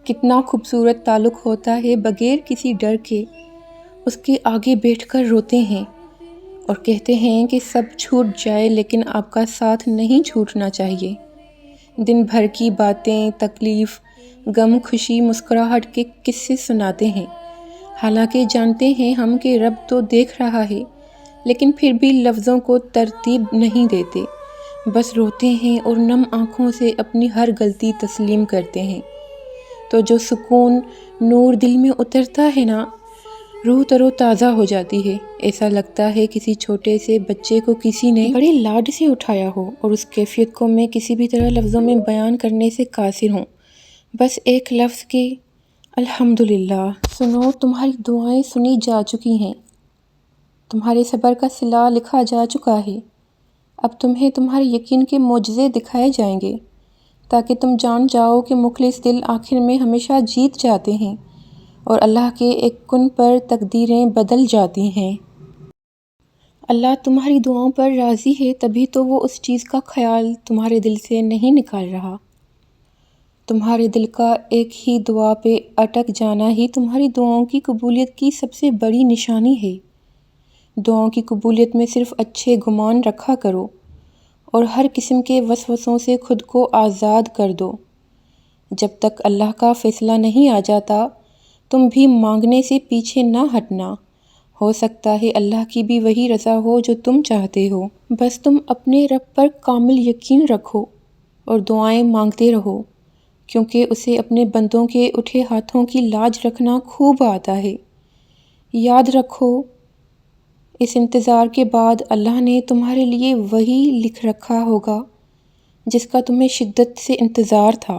کتنا خوبصورت تعلق ہوتا ہے بغیر کسی ڈر کے اس کے آگے بیٹھ کر روتے ہیں اور کہتے ہیں کہ سب چھوٹ جائے لیکن آپ کا ساتھ نہیں چھوٹنا چاہیے۔ دن بھر کی باتیں، تکلیف، غم، خوشی، مسکراہٹ کے قصے سناتے ہیں، حالانکہ جانتے ہیں ہم کہ رب تو دیکھ رہا ہے، لیکن پھر بھی لفظوں کو ترتیب نہیں دیتے، بس روتے ہیں اور نم آنکھوں سے اپنی ہر غلطی تسلیم کرتے ہیں۔ تو جو سکون، نور دل میں اترتا ہے نا، روح تر و تازہ ہو جاتی ہے۔ ایسا لگتا ہے کسی چھوٹے سے بچے کو کسی نے بڑے لاڈ سے اٹھایا ہو اور اس کیفیت کو میں کسی بھی طرح لفظوں میں بیان کرنے سے قاصر ہوں، بس ایک لفظ کہ الحمدللہ۔ سنو، تمہاری دعائیں سنی جا چکی ہیں، تمہارے صبر کا صلہ لکھا جا چکا ہے۔ اب تمہیں تمہارے یقین کے معجزے دکھائے جائیں گے تاکہ تم جان جاؤ کہ مخلص دل آخر میں ہمیشہ جیت جاتے ہیں اور اللہ کے ایک کن پر تقدیریں بدل جاتی ہیں۔ اللہ تمہاری دعاؤں پر راضی ہے، تبھی تو وہ اس چیز کا خیال تمہارے دل سے نہیں نکال رہا۔ تمہارے دل کا ایک ہی دعا پہ اٹک جانا ہی تمہاری دعاؤں کی قبولیت کی سب سے بڑی نشانی ہے۔ دعاؤں کی قبولیت میں صرف اچھے گمان رکھا کرو اور ہر قسم کے وسوسوں سے خود کو آزاد کر دو۔ جب تک اللہ کا فیصلہ نہیں آ جاتا، تم بھی مانگنے سے پیچھے نہ ہٹنا، ہو سکتا ہے اللہ کی بھی وہی رضا ہو جو تم چاہتے ہو۔ بس تم اپنے رب پر کامل یقین رکھو اور دعائیں مانگتے رہو، کیونکہ اسے اپنے بندوں کے اٹھے ہاتھوں کی لاج رکھنا خوب آتا ہے۔ یاد رکھو، اس انتظار کے بعد اللہ نے تمہارے لیے وہی لکھ رکھا ہوگا جس کا تمہیں شدت سے انتظار تھا۔